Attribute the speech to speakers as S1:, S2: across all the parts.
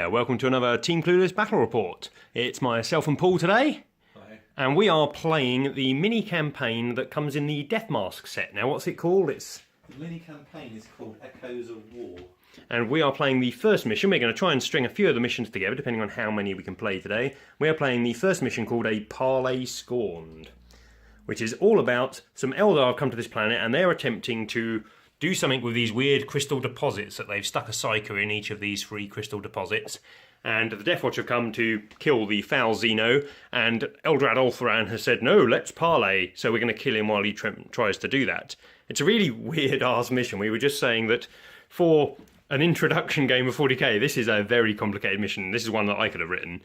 S1: there, welcome to another Team Clueless Battle Report. It's myself and Paul today.
S2: Hi.
S1: And we are playing the mini campaign that comes in the Death Masques set. Now what's it called?
S2: The mini campaign is called Echoes of War.
S1: And we are playing the first mission. We're going to try and string a few of the missions together depending on how many we can play today. We are playing the first mission called A Parley Scorned, which is all about some Eldar have come to this planet and they're attempting to do something with these weird crystal deposits that they've stuck a psyker in each of these 3 crystal deposits. And the Deathwatch have come to kill the foul Xeno, and Eldar Ulthuan has said, no, let's parley, so we're going to kill him while he tries to do that. It's a really weird-ass mission. We were just saying that for an introduction game of 40k, this is a very complicated mission. This is one that I could have written.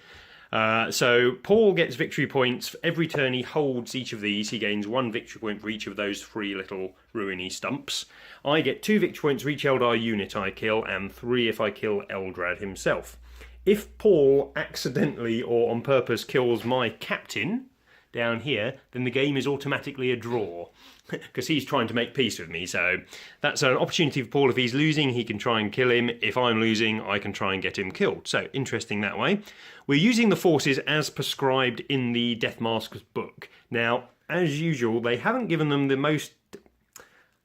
S1: So Paul gets victory points for every turn he holds each of these. He gains 1 victory point for each of those 3 little ruiny stumps. I get 2 victory points for each Eldar unit I kill, and 3 if I kill Eldrad himself. If Paul accidentally or on purpose kills my captain down here, then the game is automatically a draw, because he's trying to make peace with me. So that's an opportunity for Paul. If he's losing, he can try and kill him. If I'm losing, I can try and get him killed. So interesting that way. We're using the forces as prescribed in the Death Masques book. Now, as usual, they haven't given them the most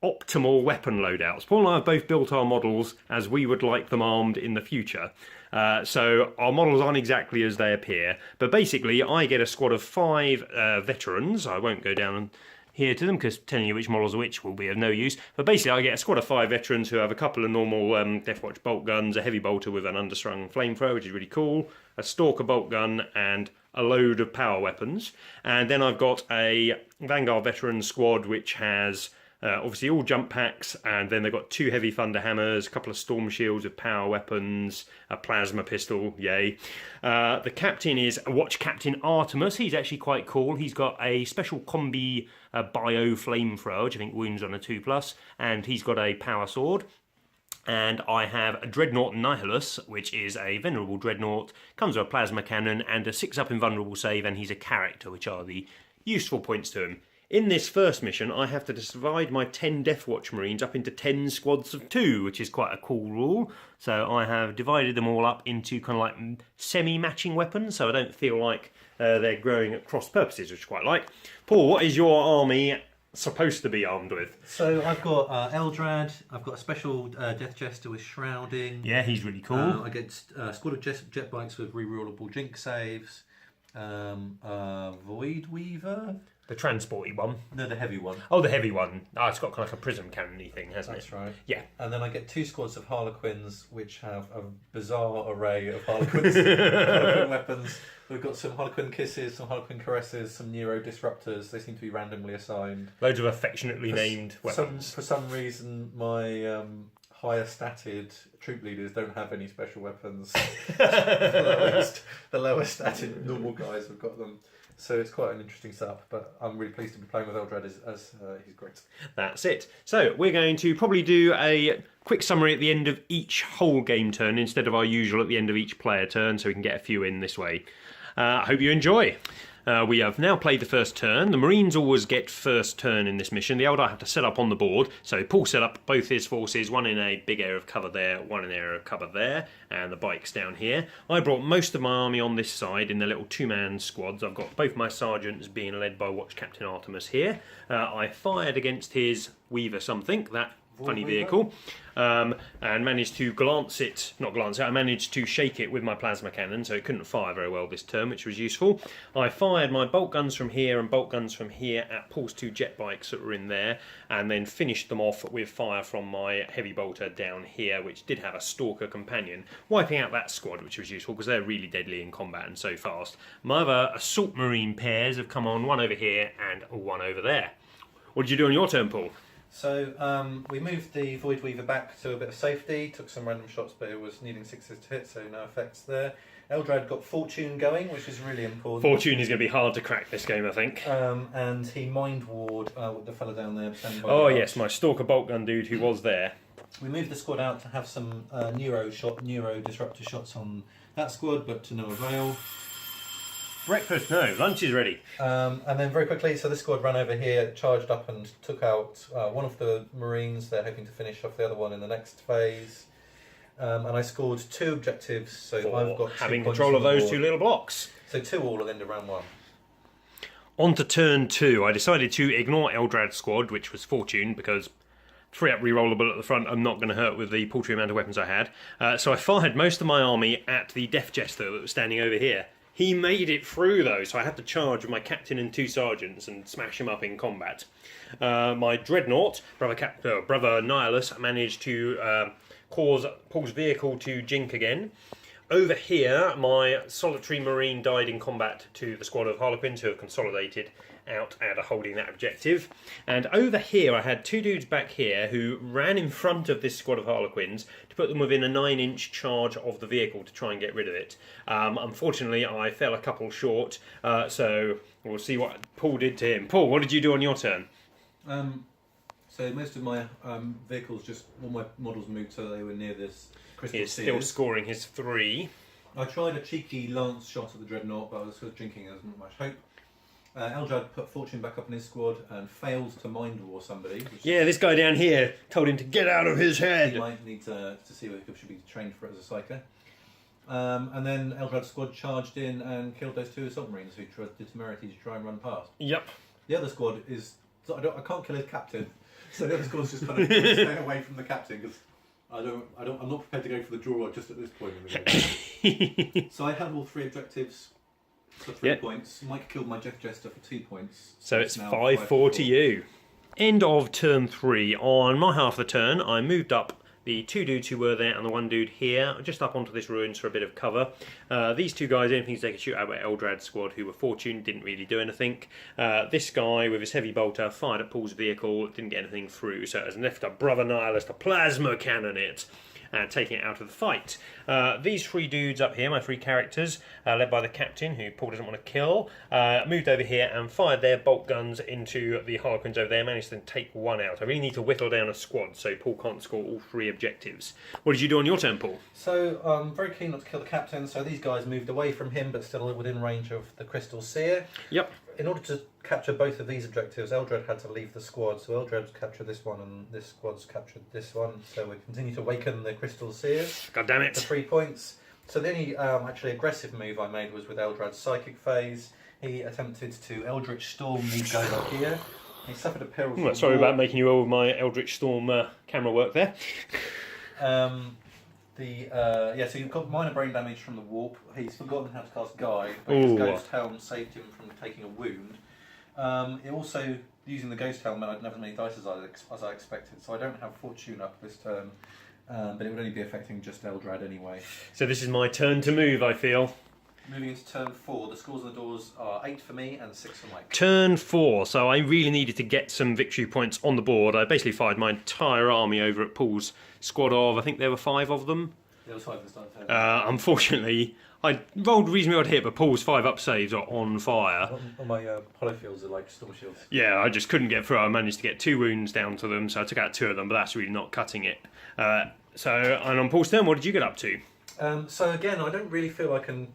S1: optimal weapon loadouts. Paul and I have both built our models as we would like them armed in the future. So our models aren't exactly as they appear. But basically, I get a squad of 5 veterans. I won't go down here to them because telling you which models are which will be of no use. But basically, I get a squad of 5 veterans who have a couple of normal Deathwatch bolt guns, a heavy bolter with an understrung flamethrower, which is really cool, a stalker bolt gun, and a load of power weapons. And then I've got a Vanguard veteran squad which has obviously all jump packs, and then they've got 2 heavy thunder hammers, a couple of storm shields with power weapons, a plasma pistol, yay. The captain is Watch Captain Artemis. He's actually quite cool. He's got a special combi bio flamethrower, which I think wounds on a 2+, and he's got a power sword. And I have a Dreadnought Nihilus, which is a venerable Dreadnought, comes with a plasma cannon and a 6-up invulnerable save, and he's a character, which are the useful points to him. In this first mission, I have to divide my 10 Deathwatch Marines up into 10 squads of 2, which is quite a cool rule. So I have divided them all up into kind of like semi-matching weapons, so I don't feel like they're growing at cross purposes, which I quite like. Paul, what is your army supposed to be armed with?
S2: So I've got Eldrad, I've got a special Death Jester with Shrouding.
S1: Yeah, he's really cool.
S2: I get a squad of jet bikes with rerollable Jinx saves. Void Weaver.
S1: The transporty one?
S2: No, the heavy one.
S1: Oh, the heavy one. Oh, it's got kind of like a prism cannon-y thing, hasn't it?
S2: That's right.
S1: Yeah.
S2: And then I get 2 squads of Harlequins, which have a bizarre array of Harlequins. Harlequin weapons. We've got some Harlequin Kisses, some Harlequin Caresses, some Neuro Disruptors. They seem to be randomly assigned.
S1: Loads of affectionately named weapons.
S2: For some reason, my higher statted troop leaders don't have any special weapons. The lower statted normal guys have got them. So it's quite an interesting setup, but I'm really pleased to be playing with Eldrad as he's great.
S1: That's it. So we're going to probably do a quick summary at the end of each whole game turn instead of our usual at the end of each player turn, so we can get a few in this way. I hope you enjoy. We have now played the first turn. The Marines always get first turn in this mission. The Eldar have to set up on the board. So Paul set up both his forces, one in a big area of cover there, one in an area of cover there, and the bikes down here. I brought most of my army on this side in the little 2-man squads. I've got both my sergeants being led by Watch Captain Artemis here. I fired against his Weaver something, that funny vehicle, and managed to I managed to shake it with my plasma cannon, so it couldn't fire very well this turn, which was useful. I fired my bolt guns from here and bolt guns from here at Paul's 2 jet bikes that were in there, and then finished them off with fire from my heavy bolter down here, which did have a stalker companion, wiping out that squad, which was useful because they're really deadly in combat and so fast. My other assault marine pairs have come on, one over here and one over there. What did you do on your turn, Paul?
S2: So we moved the Void Weaver back to a bit of safety, took some random shots, but it was needing 6s to hit, so no effects there. Eldrad got Fortune going, which is really important.
S1: Fortune is going to be hard to crack this game, I think.
S2: And he Mind Ward the fellow down there.
S1: Oh yes, my Stalker Bolt Gun dude who was there.
S2: We moved the squad out to have some Neuro Disruptor shots on that squad, but to no avail.
S1: Breakfast, no, lunch is ready.
S2: And then very quickly, so this squad ran over here, charged up and took out one of the Marines. They're hoping to finish off the other one in the next phase. And I scored 2 objectives, so
S1: For
S2: I've got 2
S1: having
S2: points
S1: control
S2: on
S1: of
S2: the
S1: those
S2: board.
S1: 2 little blocks.
S2: So 2 all at the end of round 1.
S1: On to turn 2. I decided to ignore Eldrad's squad, which was Fortune, because 3 up rerollable at the front, I'm not going to hurt with the paltry amount of weapons I had. So I fired most of my army at the Death Jester that was standing over here. He made it through though, so I had to charge with my captain and 2 sergeants and smash him up in combat. My Dreadnought, Brother Nihilus, managed to cause Paul's vehicle to jink again. Over here, my solitary marine died in combat to the squad of Harlequins who have consolidated out and are holding that objective. And over here, I had 2 dudes back here who ran in front of this squad of Harlequins to put them within a 9-inch charge of the vehicle to try and get rid of it. Unfortunately, I fell a couple short, so we'll see what Paul did to him. Paul, what did you do on your turn?
S2: So most of my vehicles, just all my models moved so they were near this crystal
S1: He's
S2: seers.
S1: still scoring his 3.
S2: I tried a cheeky lance shot at the Dreadnought, but I was sort of drinking, there wasn't much hope. Eldred put Fortune back up in his squad and failed to mind war somebody.
S1: Yeah, this guy down here told him to get out of his head.
S2: He might need to see whether he should be trained for it as a psycho. And then Eldred's squad charged in and killed those 2 assault marines who did temerity to try and run past.
S1: Yep.
S2: The other squad is... So I can't kill his captain, so the other squad's just kind of staying away from the captain because I'm not prepared to go for the draw just at this point in the game. So I had all 3 objectives for 3 points. Mike killed my Death Jester for 2 points.
S1: So it's
S2: now
S1: 5-4 to you. End of turn 3. On my half of the turn, I moved up the 2 dudes who were there and the 1 dude here, just up onto this ruins for a bit of cover. These 2 guys, anything they could shoot out with Eldrad's squad, who were Fortune, didn't really do anything. This guy with his heavy bolter fired at Paul's vehicle, didn't get anything through, so it has left a Brother Nihilus to plasma cannon it. And taking it out of the fight. These 3 dudes up here, my 3 characters, led by the captain, who Paul doesn't want to kill, moved over here and fired their bolt guns into the Harlequins over there, managed to take 1 out. I really need to whittle down a squad so Paul can't score all 3 objectives. What did you do on your turn, Paul?
S2: So I'm very keen not to kill the captain, so these guys moved away from him but still within range of the Crystal Seer.
S1: Yep.
S2: In order to capture both of these objectives, Eldred had to leave the squad, so Eldred's captured this one and this squad's captured this one, so we continue to awaken the Crystal Seers.
S1: God damn
S2: For
S1: it.
S2: 3 points. So the only actually aggressive move I made was with Eldred's Psychic Phase. He attempted to Eldritch Storm these guys up here. He suffered a peril.
S1: Sorry about making you ill with my Eldritch Storm camera work there.
S2: So you've got minor brain damage from the warp. He's forgotten how to cast Guide, but his Ghost Helm saved him from taking a wound. It also, using the Ghost Helm, meant I'd never as many dice as I expected, so I don't have Fortune up this turn, but it would only be affecting just Eldred anyway.
S1: So this is my turn to move, I feel.
S2: Moving into turn 4, the scores on the doors are 8 for me and 6 for Mike.
S1: Turn 4, so I really needed to get some victory points on the board. I basically fired my entire army over at Paul's squad of, I think there were 5 of them.
S2: There was 5 at the start of turn.
S1: Unfortunately, I rolled reasonably odd hit, but Paul's 5 up saves are on fire.
S2: All my polyfields are like storm shields.
S1: Yeah, I just couldn't get through. I managed to get 2 wounds down to them, so I took out 2 of them, but that's really not cutting it. And on Paul's turn, what did you get up to?
S2: So again, I don't really feel I can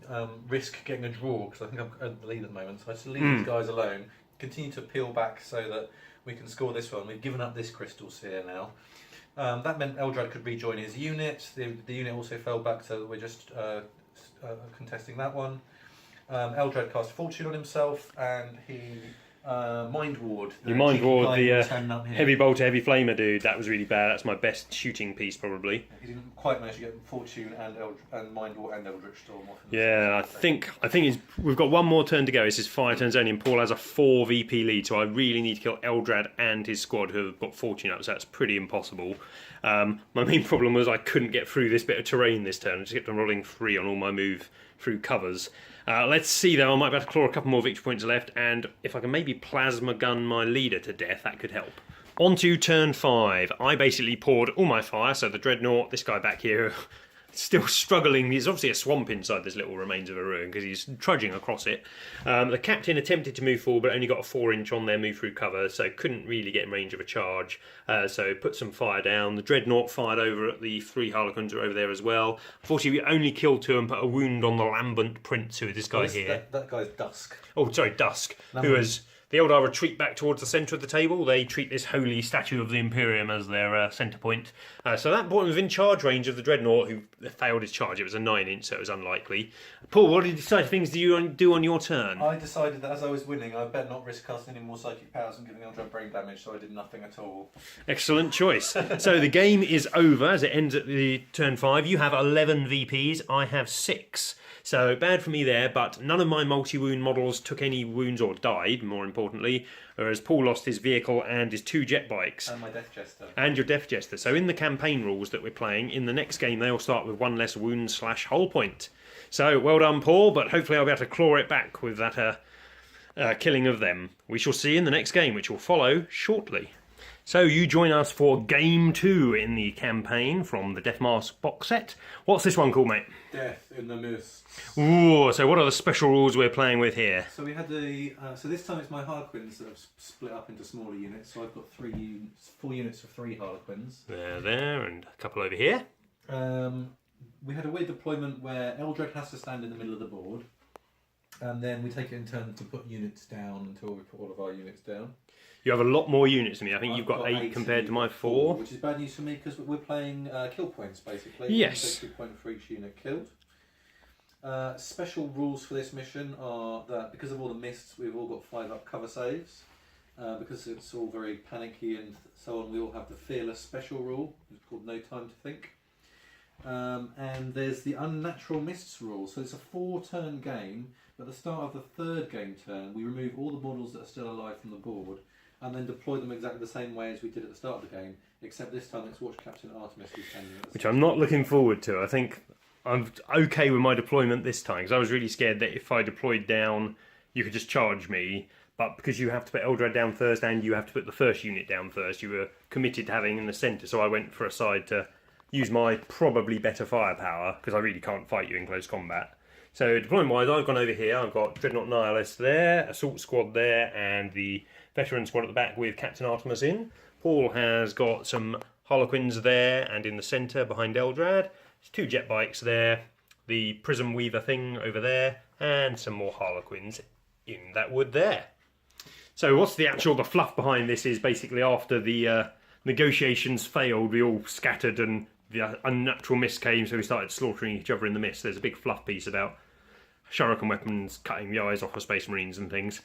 S2: risk getting a draw because I think I'm at the lead at the moment. So I just leave these guys alone, continue to peel back so that we can score this one. We've given up this Crystal Seer now. That meant Eldred could rejoin his unit. The unit also fell back, so that we're just contesting that one. Eldred cast Fortune on himself, and he Mind Ward.
S1: You Mind Ward the
S2: heavy.
S1: heavy bolter, heavy flamer dude. That was really bad. That's my best shooting piece, probably.
S2: He didn't quite manage to get Fortune and Mind Ward and Eldritch Storm off.
S1: Yeah, I think we've got 1 more turn to go. This is 5 turns only, and Paul has a 4 VP lead, so I really need to kill Eldred and his squad who have got Fortune up, so that's pretty impossible. My main problem was I couldn't get through this bit of terrain this turn. I just kept on rolling 3 on all my move through covers. Let's see though, I might be able to claw a couple more victory points left, and if I can maybe plasma gun my leader to death, that could help. On to turn 5. I basically poured all my fire, so the Dreadnought, this guy back here, still struggling. There's obviously a swamp inside this little remains of a ruin because he's trudging across it. The captain attempted to move forward but only got a 4-inch on their move through cover, so couldn't really get in range of a charge. So put some fire down. The Dreadnought fired over at the 3 Harlequins who are over there as well. Unfortunately, we only killed 2 and put a wound on the Lambent Prince, who is this guy here.
S2: That guy's Dusk.
S1: Oh, sorry, Dusk, who has The Eldar retreat back towards the centre of the table. They treat this holy statue of the Imperium as their centre point. So that brought him within charge range of the Dreadnought, who failed his charge. It was a 9-inch, so it was unlikely. Paul, what exciting things do you do on your turn?
S2: I decided that as I was winning, I better not risk casting any more psychic powers and giving Eldar brain damage, so I did nothing at all.
S1: Excellent choice. So the game is over as it ends at the turn 5. You have 11 VPs. I have 6. So bad for me there, but none of my multi-wound models took any wounds or died, more importantly, whereas Paul lost his vehicle and his 2 jet bikes.
S2: And my Death Jester.
S1: And your Death Jester. So in the campaign rules that we're playing, in the next game they all start with 1 less wound / hull point. So well done, Paul, but hopefully I'll be able to claw it back with that killing of them. We shall see in the next game, which will follow shortly. So you join us for Game 2 in the campaign from the Death Masques box set. What's this one called, mate?
S2: Death in the Mists.
S1: Ooh, so what are the special rules we're playing with here?
S2: So we had the so this time it's my Harlequins that have split up into smaller units. So I've got 4 units of 3 Harlequins.
S1: There, and a couple over here.
S2: We had a weird deployment where Eldred has to stand in the middle of the board, and then we take it in turn to put units down until we put all of our units down.
S1: You have a lot more units than me. I think you've got 8 compared to my 4.
S2: Which is bad news for me because we're playing kill points basically.
S1: Yes.
S2: 2 points for each unit killed. Special rules for this mission are that because of all the mists, we've all got 5 up cover saves. Because it's all very panicky and so on, we all have the fearless special rule. It's called No Time to Think. And there's the unnatural mists rule. So it's a 4-turn game. But at the start of the 3rd game turn, we remove all the models that are still alive from the board, and then deploy them exactly the same way as we did at the start of the game, except this time it's Watch Captain Artemis who's standing at the
S1: Which I'm not looking forward to. I think I'm okay with my deployment this time, because I was really scared that if I deployed down, you could just charge me. But because you have to put Eldred down first and you have to put the first unit down first, you were committed to having in the centre, so I went for a side to use my probably better firepower, because I really can't fight you in close combat. So deployment wise, I've gone over here. I've got Dreadnought Nihilist there, Assault Squad there, and the Veteran Squad at the back with Captain Artemis in. Paul has got some Harlequins there and in the centre behind Eldrad. There's 2 jet bikes there, the Prism Weaver thing over there, and some more Harlequins in that wood there. So what's the fluff behind this is basically after the negotiations failed, we all scattered and the unnatural mist came, so we started slaughtering each other in the mist. There's a big fluff piece about shuriken weapons cutting the eyes off of Space Marines and things.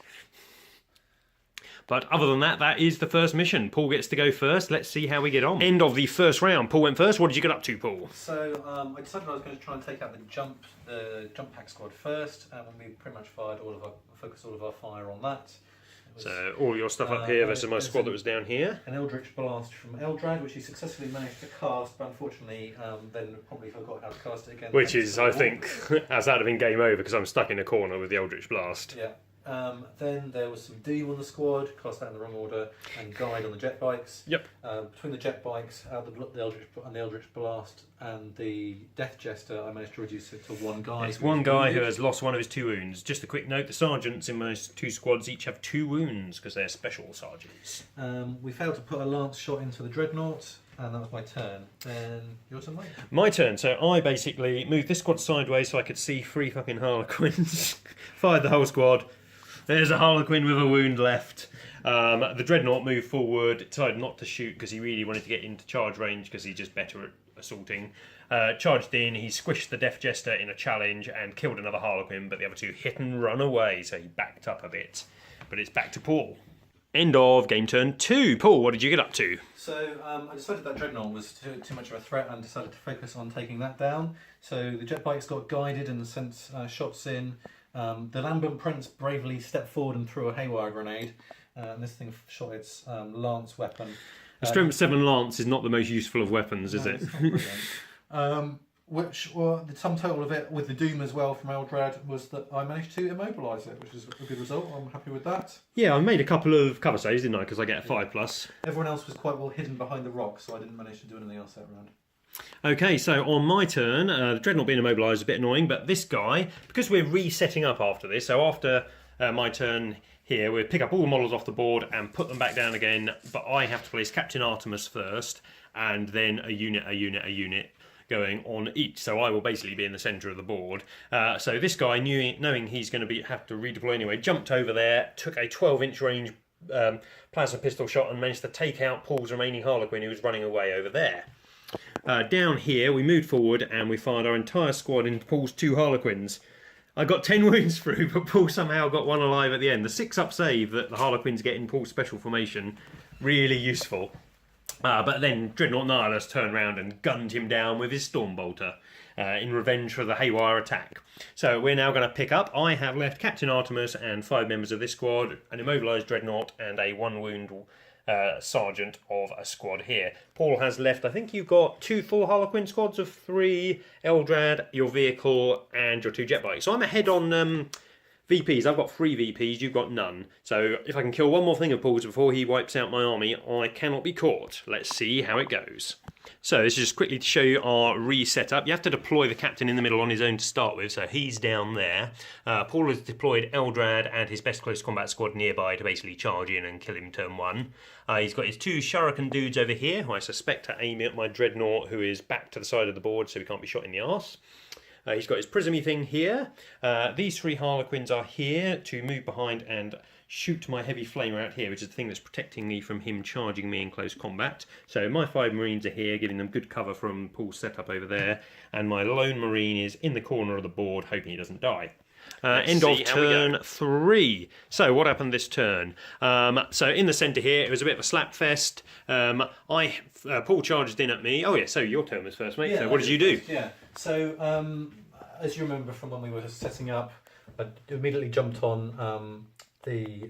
S1: But other than that, that is the first mission. Paul gets to go first. Let's see how we get on. End of the first round. Paul went first. What did you get up to, Paul?
S2: So I decided I was going to try and take out the jump pack squad first, and we pretty much focused all of our fire on that.
S1: So all your stuff up here versus my squad that was down here.
S2: An Eldritch Blast from Eldrad, which he successfully managed to cast, but unfortunately then probably forgot how to cast it again.
S1: Which is, I think, as that have been game over because I'm stuck in a corner with the Eldritch Blast.
S2: Yeah. Then there was some Doom on the squad, cast out in the wrong order, and Guide on the jet bikes. Yep. Between the jet bikes, out the Eldritch Blast, and the Death Jester, I managed to reduce it to 1 guy.
S1: It's 1 guy who has lost 1 of his 2 wounds. Just a quick note: the sergeants in my 2 squads each have 2 wounds because they're special sergeants.
S2: We failed to put a lance shot into the Dreadnought. And that was my turn. Then your turn, Mike.
S1: My turn. So I basically moved this squad sideways so I could see 3 fucking Harlequins. Fired the whole squad. There's a Harlequin with a wound left. The Dreadnought moved forward, decided not to shoot because he really wanted to get into charge range because he's just better at assaulting. Charged in, he squished the Death Jester in a challenge and killed another Harlequin, but the other 2 hit and run away, so he backed up a bit. But it's back to Paul. End of game turn 2. Paul, what did you get up to?
S2: So I decided that Dreadnought was too much of a threat and decided to focus on taking that down. So the jet bikes got guided and sent shots in. The Lambent Prince bravely stepped forward and threw a haywire grenade. And this thing shot its lance weapon.
S1: A Strength 7 lance is not the most useful of weapons, is it?
S2: Which, well, the sum total of it, with the Doom as well from Eldrad, was that I managed to immobilise it, which is a good result. I'm happy with that.
S1: Yeah, I made a couple of cover saves, didn't I? Because I get a 5+.
S2: Everyone else was quite well hidden behind the rocks, so I didn't manage to do anything else that round.
S1: Okay, so on my turn, the Dreadnought being immobilised is a bit annoying, but this guy, because we're resetting up after this, so after my turn here, we'll pick up all the models off the board and put them back down again, but I have to place Captain Artemis first, and then a unit, going on each. So I will basically be in the centre of the board. So this guy, knowing he's going to have to redeploy anyway, jumped over there, took a 12-inch range plasma pistol shot and managed to take out Paul's remaining Harlequin, who was running away over there. Down here, we moved forward and we fired our entire squad into Paul's 2 Harlequins. I got 10 wounds through, but Paul somehow got 1 alive at the end. The 6-up save that the Harlequins get in Paul's special formation, really useful. But then Dreadnought Nihilus turned round and gunned him down with his Stormbolter in revenge for the haywire attack. So we're now going to pick up. I have left Captain Artemis and 5 members of this squad, an immobilised Dreadnought and a 1-wound sergeant of a squad here. Paul has left, I think you've got 2 full Harlequin squads of 3, Eldrad, your vehicle and your 2 jet bikes. So I'm ahead on VPs. I've got 3 VPs, you've got none. So if I can kill one more thing of Paul's before he wipes out my army, I cannot be caught. Let's see how it goes. So this is just quickly to show you our reset up. You have to deploy the captain in the middle on his own to start with, so he's down there. Paul has deployed Eldrad and his best close combat squad nearby to basically charge in and kill him turn 1. He's got his 2 Shuriken dudes over here, who I suspect are aiming at my Dreadnought, who is back to the side of the board so he can't be shot in the arse. He's got his prismy thing here. These 3 Harlequins are here to move behind and shoot my heavy flamer out here, which is the thing that's protecting me from him charging me in close combat. So my 5 Marines are here, giving them good cover from Paul's setup over there, and my lone Marine is in the corner of the board, hoping he doesn't die. End of turn 3. So what happened this turn? So in the centre here, it was a bit of a slap fest. Paul charged in at me. Oh yeah, so your turn was first, mate. Yeah, so what did you do?
S2: Yeah. So as you remember from when we were setting up, I immediately jumped on the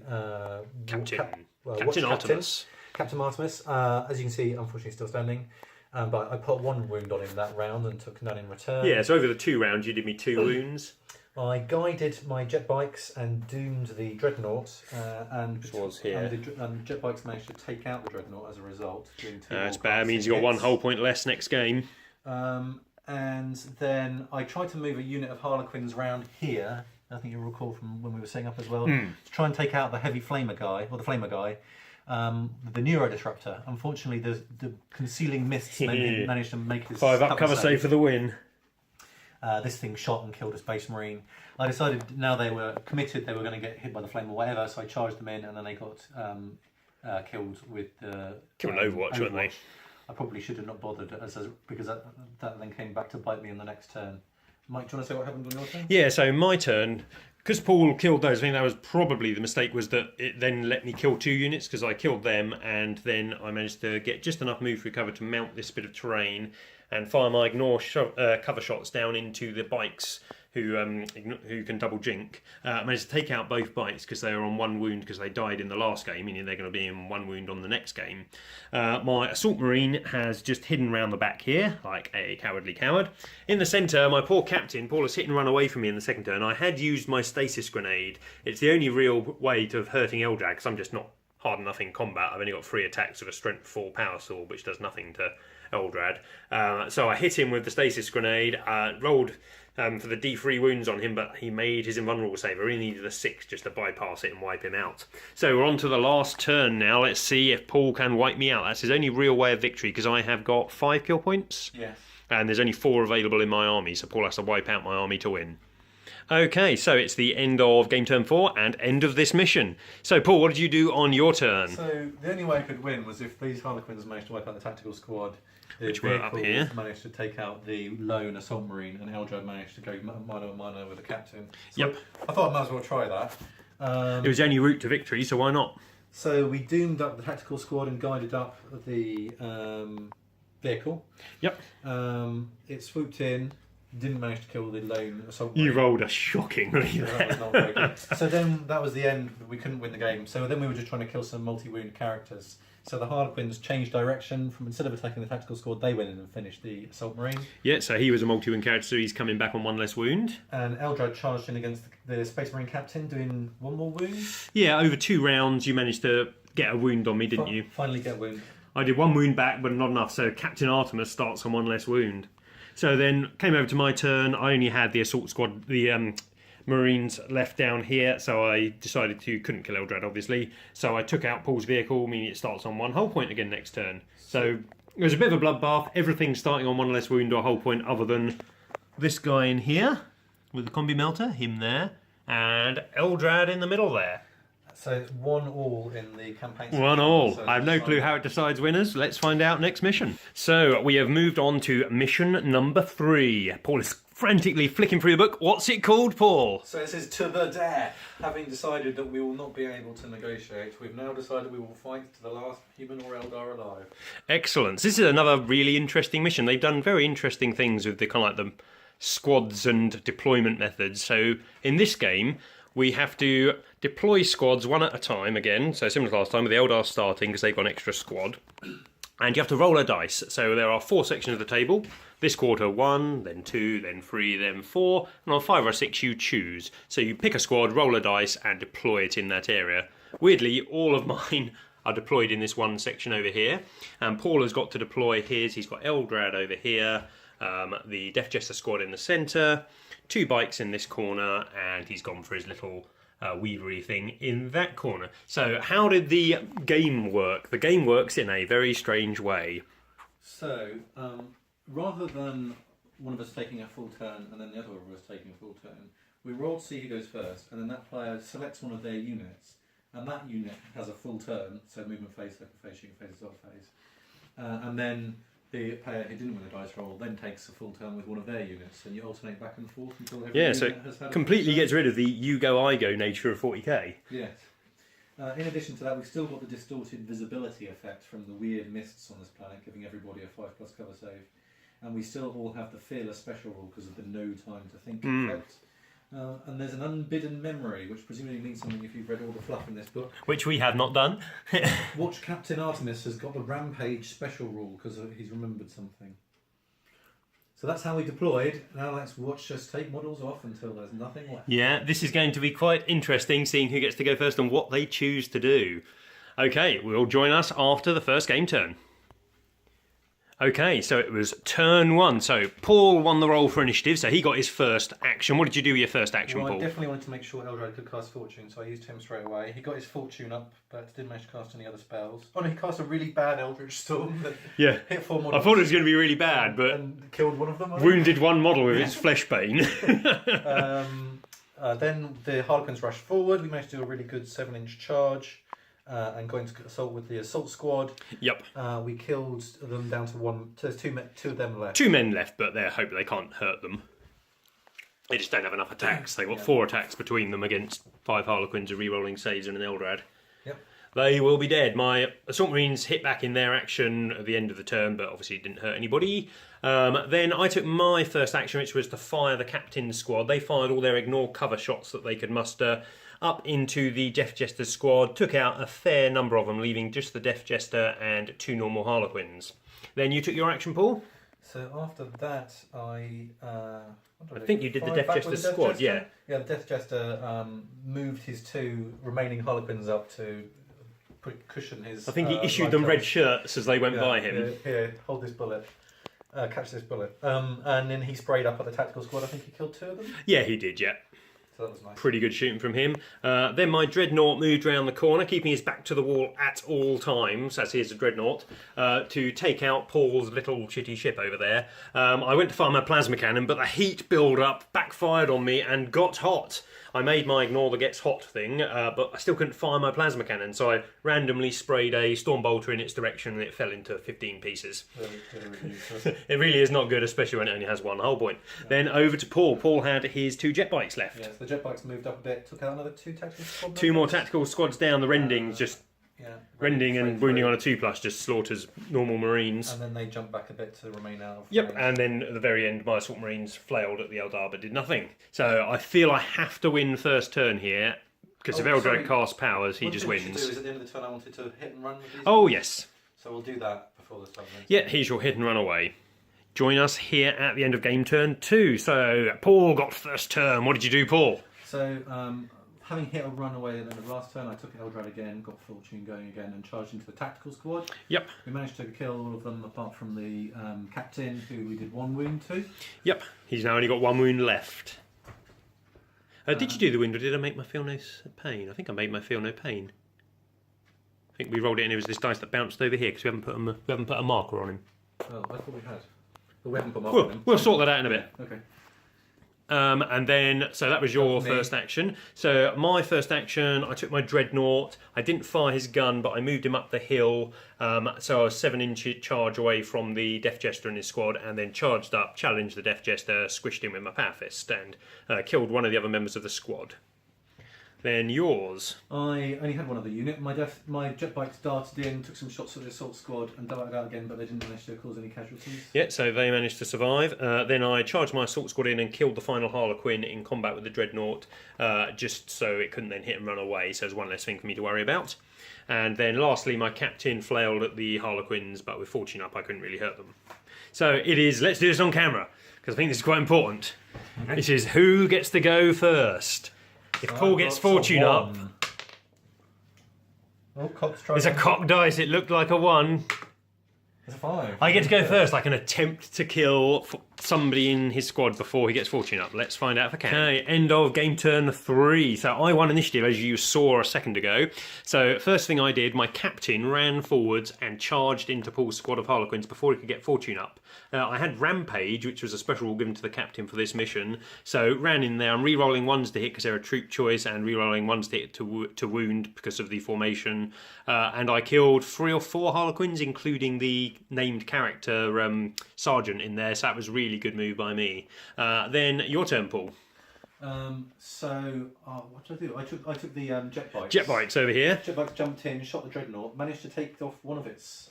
S1: Captain Artemis.
S2: Captain Artemis. As you can see, unfortunately, still standing. But I put 1 wound on him that round and took none in return.
S1: Yeah. So over the 2 rounds, you did me 2 wounds.
S2: I guided my jet bikes and doomed the Dreadnought, and the jet bikes managed to take out the Dreadnought as a result.
S1: That's bad. It means you got 1 hull point less next game.
S2: And then I tried to move a unit of Harlequins round here. I think you'll recall from when we were setting up as well, to try and take out the heavy flamer guy, or the flamer guy, the Neuro Disruptor. Unfortunately, the concealing mists managed to make his
S1: 5-up cover save for the win.
S2: This thing shot and killed a Space Marine. I decided now they were committed, they were going to get hit by the flame or whatever, so I charged them in, and then they got killed with the...
S1: Killed an Overwatch, weren't they?
S2: I probably should have not bothered, because that then came back to bite me in the next turn. Mike, do you want to say what happened on your turn?
S1: Yeah, so my turn, because Paul killed those, I think that was probably the mistake, was that it then let me kill 2 units, because I killed them, and then I managed to get just enough move through cover to mount this bit of terrain and fire my ignore cover shots down into the bikes who can double jink. Managed to take out both bikes because they were on 1 wound because they died in the last game, meaning they're going to be in 1 wound on the next game. My Assault Marine has just hidden round the back here, like a cowardly coward. In the centre, my poor captain, Paul, has hit and run away from me in the second turn. I had used my stasis grenade. It's the only real way of hurting Eldrad, because I'm just not hard enough in combat. I've only got 3 attacks with a strength 4 power sword, which does nothing to Eldrad. So I hit him with the stasis grenade, rolled for the D3 wounds on him, but he made his invulnerable save. I really needed a 6 just to bypass it and wipe him out. So we're on to the last turn now. Let's see if Paul can wipe me out. That's his only real way of victory, because I have got 5 kill points.
S2: Yes.
S1: And there's only 4 available in my army, so Paul has to wipe out my army to win. Okay, so it's the end of game turn 4 and end of this mission. So Paul, what did you do on your turn?
S2: So the only way I could win was if these Harlequins managed to wipe out the tactical squad,
S1: which were up here,
S2: managed to take out the lone Assault Marine, and Eldrad managed to go mano with the captain. So
S1: yep.
S2: I thought I might as well try that.
S1: It was the only route to victory, so why not?
S2: So we doomed up the tactical squad and guided up the vehicle.
S1: Yep.
S2: It swooped in. Didn't manage to kill the lone Assault Marine.
S1: You rolled a shockingly there.
S2: That was not very good. So then that was the end. We couldn't win the game. So then we were just trying to kill some multi-wound characters. So the Harlequins changed direction. From instead of attacking the tactical squad, they went in and finished the Assault Marine.
S1: Yeah, so he was a multi-wound character, so he's coming back on 1 less wound.
S2: And Eldrad charged in against the Space Marine captain, doing 1 more wound.
S1: Yeah, over 2 rounds you managed to get a wound on me, didn't you?
S2: Finally get a wound.
S1: I did 1 wound back, but not enough, so Captain Artemis starts on 1 less wound. So then came over to my turn. I only had the assault squad, the Marines left down here, so I decided couldn't kill Eldrad obviously, so I took out Paul's vehicle, meaning it starts on 1 hull point again next turn. So It was a bit of a bloodbath, everything starting on one less wound or whole point other than this guy in here with the combi melter, him there, and Eldrad in the middle there.
S2: So it's 1-1 in the campaign.
S1: 1-1.
S2: So
S1: I have no clue how it decides winners. Let's find out next mission. So we have moved on to mission number 3. Paul is frantically flicking through the book. What's it called, Paul?
S2: So it says to the death. Having decided that we will not be able to negotiate, we've now decided we will fight to the last human or Eldar alive.
S1: Excellent. This is another really interesting mission. They've done very interesting things with the kind of like the squads and deployment methods. So in this game, we have to deploy squads one at a time again. So similar to last time with the Eldar starting because they've got an extra squad. And you have to roll a dice. So there are 4 sections of the table. This quarter 1, then 2, then 3, then 4. And on 5 or 6 you choose. So you pick a squad, roll a dice and deploy it in that area. Weirdly, all of mine are deployed in this one section over here. And Paul has got to deploy his. He's got Eldrad over here. The Death Jester squad in the centre. 2 bikes in this corner. And he's gone for his little weavery thing in that corner. So how did the game work? The game works in a very strange way.
S2: So, rather than one of us taking a full turn and then the other of us taking a full turn, we roll to see who goes first, and then that player selects one of their units, and that unit has a full turn, so movement phase, second phase, shooting phase, assault phase. And then the player who didn't win the dice roll then takes a full turn with one of their units, and you alternate back and forth until every unit has had
S1: completely gets rid of the you go, I go nature of 40k.
S2: Yes. In addition to that, we've still got the distorted visibility effect from the weird mists on this planet, giving everybody a 5+ cover save. And we still all have the fearless special rule because of the no time to think effect. And there's an unbidden memory, which presumably means something if you've read all the fluff in this book.
S1: Which we have not done.
S2: Watch Captain Artemis has got the rampage special rule because he's remembered something. So that's how we deployed. Now let's watch us take models off until there's nothing left.
S1: Yeah, this is going to be quite interesting seeing who gets to go first and what they choose to do. Okay, will join us after the first game turn. Okay, so it was turn 1. So Paul won the roll for initiative, so he got his first action. What did you do with your first action,
S2: Well,
S1: Paul?
S2: I definitely wanted to make sure Eldrad could cast Fortune, so I used him straight away. He got his Fortune up, but didn't manage to cast any other spells. Oh no, he cast a really bad Eldritch Storm that hit 4 models.
S1: I thought it was going to be really bad, but
S2: and killed one of them.
S1: Wounded one model with its flesh bane.
S2: Then the Harlequins rushed forward. We managed to do a really good 7-inch charge. And going to assault with the assault squad.
S1: Yep.
S2: We killed them down to 1. So there's 2 of them left.
S1: 2 men left, but they're hoping they can't hurt them. They just don't have enough attacks. They've got 4 attacks between them against 5 Harlequins, a re-rolling saves and an Eldrad.
S2: Yep.
S1: They will be dead. My Assault Marines hit back in their action at the end of the turn, but obviously it didn't hurt anybody. Then I took my first action, which was to fire the captain's squad. They fired all their ignore cover shots that they could muster up into the Death Jester squad, took out a fair number of them, leaving just the Death Jester and 2 normal Harlequins. Then you took your action, Paul?
S2: So after that, I
S1: think you did the Death Jester squad, yeah.
S2: Yeah, the Death Jester moved his 2 remaining Harlequins up to cushion his...
S1: I think he issued them red shirts as they went by him.
S2: Here, hold this bullet. Catch this bullet. And then he sprayed up at the tactical squad. I think he killed 2 of them.
S1: Yeah, he did, yeah.
S2: So that was nice.
S1: Pretty good shooting from him. Then my Dreadnought moved round the corner, keeping his back to the wall at all times, as he is a Dreadnought, to take out Paul's little shitty ship over there. I went to fire my plasma cannon, but the heat build-up backfired on me and got hot. I made my ignore the gets hot thing, but I still couldn't fire my plasma cannon, so I randomly sprayed a storm bolter in its direction and it fell into 15 pieces. It really is not good, especially when it only has 1 hull point. Yeah. Then over to Paul. Paul had his 2 jet bikes left.
S2: Yes, the jet bikes moved up a bit, took out another 2 tactical squads.
S1: 2 more tactical squads down, the Rendings just... Rending and wounding on a 2+ just slaughters normal Marines.
S2: And then they jump back a bit to remain out of
S1: Yep,
S2: range.
S1: and then at the very end, my assault Marines flailed at the Eldar but did nothing. So I feel I have to win first turn here, because if Eldar casts powers, he just wins.
S2: Is at the end of the turn I wanted to hit and run with these
S1: Oh, yes.
S2: So we'll do that before the turn ends.
S1: Yeah, here's your hit and run away. Join us here at the end of game turn 2. So Paul got first turn. What did you do, Paul?
S2: So, having hit a runaway at the end of last turn, I took Eldrad again, got Fortune going again, and charged into the tactical squad.
S1: Yep.
S2: We managed to kill all of them apart from the captain, who we did 1 wound to.
S1: Yep. He's now only got 1 wound left. Did you do the wound, or did I make my feel no pain? I think I made my feel no pain. I think we rolled it and it was this dice that bounced over here because we haven't put a marker on him.
S2: Oh, I thought we had. But we haven't put marker on him.
S1: We'll sort that out in a bit.
S2: Okay.
S1: And then, so that was your first action. So my first action, I took my Dreadnought. I didn't fire his gun, but I moved him up the hill. So I was 7-inch charge away from the Death Jester and his squad, and then charged up, challenged the Death Jester, squished him with my Power Fist, and killed one of the other members of the squad. Then yours.
S2: I only had one other unit. My jet bikes darted in, took some shots at the assault squad, and darted out again, but they didn't manage to cause any casualties.
S1: Yeah, so they managed to survive. Then I charged my assault squad in and killed the final Harlequin in combat with the Dreadnought, just so it couldn't then hit and run away, so there's one less thing for me to worry about. And then lastly, my captain flailed at the Harlequins, but with fortune up, I couldn't really hurt them. So it is, let's do this on camera, because I think this is quite important. Okay. This is who gets to go first. If Paul gets fortune up...
S2: Oh, cock's
S1: there's a cock dice, it looked like a 1.
S2: There's a 5.
S1: I get to go first. I can attempt to kill somebody in his squad before he gets fortune up. Let's find out if I can. Okay, end of game turn 3. So I won initiative, as you saw a second ago. So first thing I did, my captain ran forwards and charged into Paul's squad of Harlequins before he could get fortune up. I had Rampage, which was a special rule given to the captain for this mission. So ran in there. I'm re-rolling 1s to hit because they're a troop choice, and re-rolling 1s to hit to wound because of the formation. And I killed 3 or 4 Harlequins, including the named character Sergeant in there. So that was a really good move by me. Then your turn, Paul.
S2: What did I do? I took the jet bikes.
S1: Jet bikes over here.
S2: Jet bike jumped in, shot the Dreadnought, managed to take off one of its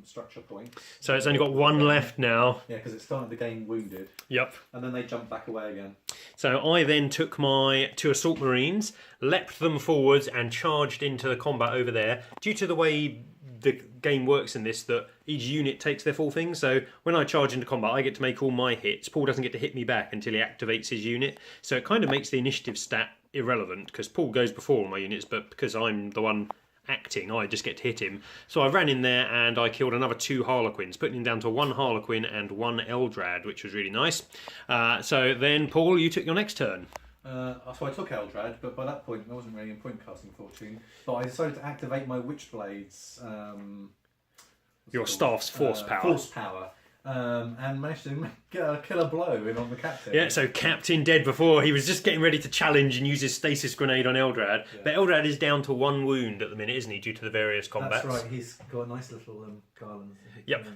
S2: structure points.
S1: So it's only got 1 left now.
S2: Yeah, because it started the game wounded.
S1: Yep.
S2: And then they jumped back away again.
S1: So I then took my 2 assault marines, leapt them forwards and charged into the combat over there. Due to the way the game works in this, that each unit takes their full thing, so when I charge into combat I get to make all my hits. Paul doesn't get to hit me back until he activates his unit, so it kind of makes the initiative stat irrelevant because Paul goes before all my units, but because I'm the one acting I just get to hit him. So I ran in there and I killed another 2 Harlequins, putting him down to 1 Harlequin and 1 Eldrad, which was really nice. So then Paul, you took your next turn.
S2: So I took Eldrad, but by that point I wasn't really in point casting fortune. But I decided to activate my Witchblades.
S1: Your staff's force power.
S2: Force power. And managed to get a killer blow in on the captain.
S1: Yeah, so Captain dead before. He was just getting ready to challenge and use his stasis grenade on Eldrad. Yeah. But Eldrad is down to 1 wound at the minute, isn't he, due to the various combats?
S2: That's right, he's got a nice little garland.
S1: Yep.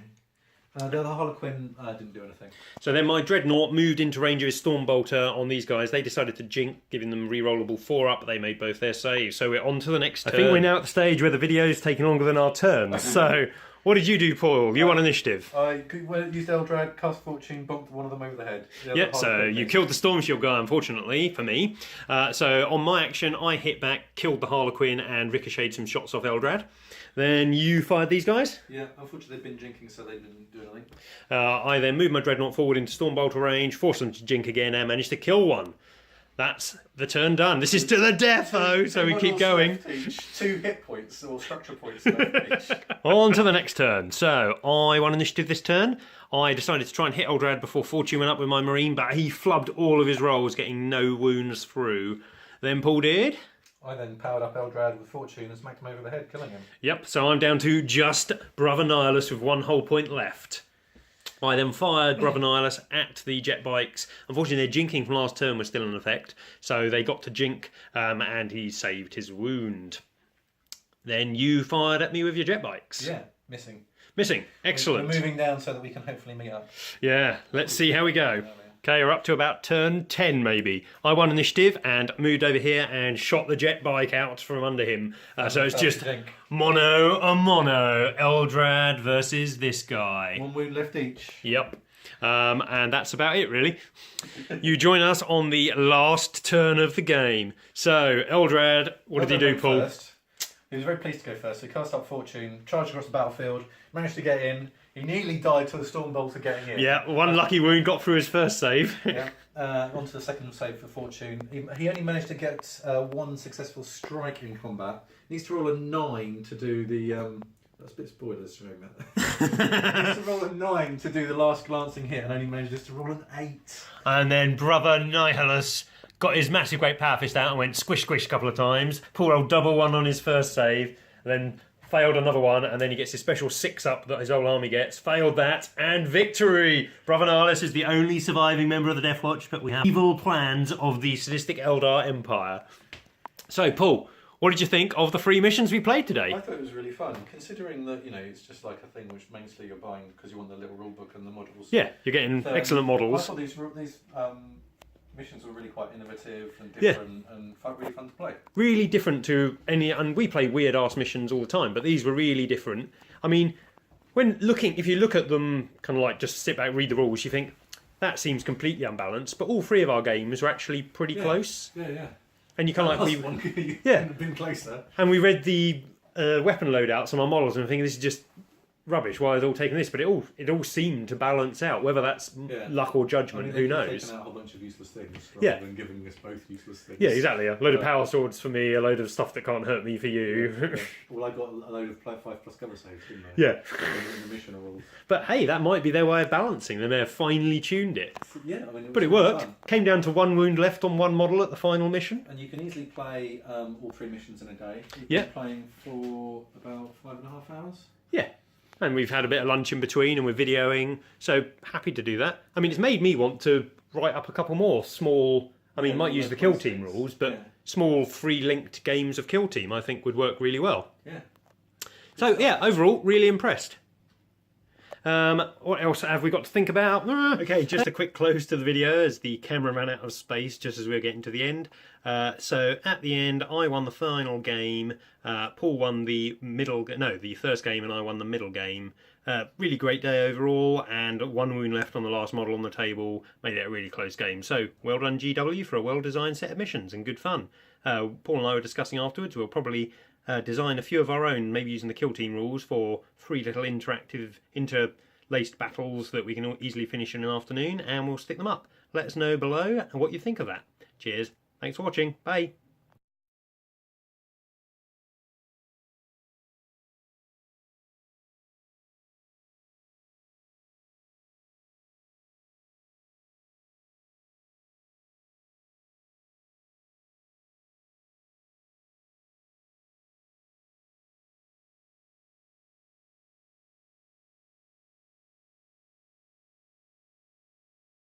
S2: The other Harlequin didn't do anything.
S1: So then my Dreadnought moved into range of his Stormbolter on these guys. They decided to jink, giving them re-rollable 4 up. They made both their saves. So we're on to the next turn. I think we're now at the stage where the video's taking longer than our turns. So what did you do, Paul? You won initiative.
S2: I used Eldrad, cast fortune, bumped one of them over the head.
S1: Yeah, so you killed the Storm Shield guy, unfortunately, for me. So on my action, I hit back, killed the Harlequin, and ricocheted some shots off Eldrad. Then you fired these guys?
S2: Yeah, unfortunately they've been jinking, so they didn't do anything.
S1: I then moved my Dreadnought forward into Stormbolter range, forced them to jink again, and managed to kill one. That's the turn done. This is to the death, though, so we keep going.
S2: 2 hit points, or structure points left each.
S1: On to the next turn. So, I won initiative this turn. I decided to try and hit Eldrad before Fortune went up with my Marine, but he flubbed all of his rolls, getting no wounds through. Then Paul did.
S2: I then powered up Eldrad with Fortune and smacked him over the head, killing him.
S1: Yep, so I'm down to just Brother Nihilus with 1 whole point left. I then fired Brother Nihilus at the jet bikes. Unfortunately, their jinking from last turn was still in effect, so they got to jink, and he saved his wound. Then you fired at me with your jet bikes.
S2: Yeah, missing.
S1: Missing, excellent.
S2: We're moving down so that we can hopefully meet up.
S1: Yeah, let's see how we go. Okay, we're up to about turn 10 maybe. I won initiative and moved over here and shot the jet bike out from under him. So it's just mono a mono. Eldrad versus this guy.
S2: 1 wound left each.
S1: Yep. And that's about it, really. You join us on the last turn of the game. So, Eldrad, what did he do, Paul?
S2: First. He was very pleased to go first. So he cast up Fortune, charged across the battlefield, managed to get in. He nearly died to the Stormbolter getting in.
S1: Yeah, 1 lucky wound got through his first save.
S2: Yeah, on to the second save for Fortune. He only managed to get 1 successful strike in combat. He needs to roll a 9 to do the... that's a bit spoilers showing that. He needs to roll a 9 to do the last glancing hit and only manages to roll an 8.
S1: And then Brother Nihilus got his massive great power fist out and went squish squish a couple of times. Paul rolled double 1 on his first save, and then failed another one, and then he gets his special 6-up that his whole army gets. Failed that, and victory! Brother Nihilus is the only surviving member of the Deathwatch, but we have evil plans of the sadistic Eldar Empire. So, Paul, what did you think of the 3 missions we played today?
S2: I thought it was really fun, considering that, you know, it's just like a thing which mainly you're buying because you want the little rulebook and the models.
S1: Yeah, you're getting excellent models.
S2: I thought these missions were really quite innovative and different and really fun to play.
S1: Really different to any, and we play weird ass missions all the time, but these were really different. I mean, if you look at them, kind of like just sit back, read the rules, you think that seems completely unbalanced. But all 3 of our games were actually pretty close.
S2: Yeah.
S1: And you kind of like
S2: been closer.
S1: And we read the weapon loadouts on our models, and I'm thinking this is just rubbish. Why are they all taking this? But it all seemed to balance out. Whether that's luck or judgment, who knows?
S2: Taken out a whole bunch of useless things rather than giving us both useless things.
S1: Yeah, exactly. A load of power swords for me, a load of stuff that can't hurt me for you.
S2: Well, I got a load of 5+ cover saves, didn't I?
S1: Yeah.
S2: In the mission rules.
S1: But hey, that might be their way of balancing. They may have finely tuned it.
S2: Yeah, I mean,
S1: but it worked. Fun. Came down to 1 wound left on 1 model at the final mission.
S2: And you can easily play all 3 missions in a day. You've been playing for about 5.5 hours.
S1: Yeah. And we've had a bit of lunch in between, and we're videoing, so happy to do that. I mean, it's made me want to write up a couple more small, might use the Kill Team rules, but small free-linked games of Kill Team I think would work really well.
S2: Yeah.
S1: So, yeah, overall, really impressed. What else have we got to think about? Okay, just a quick close to the video as the camera ran out of space just as we were getting to the end. So at the end, I won the final game. Paul won the first game, and I won the middle game. Really great day overall, and 1 wound left on the last model on the table made it a really close game. So well done, GW, for a well-designed set of missions and good fun. Paul and I were discussing afterwards. We'll probably design a few of our own, maybe using the Kill Team rules for 3 little interactive, interlaced battles that we can easily finish in an afternoon, and we'll stick them up. Let us know below what you think of that. Cheers. Thanks for watching. Bye.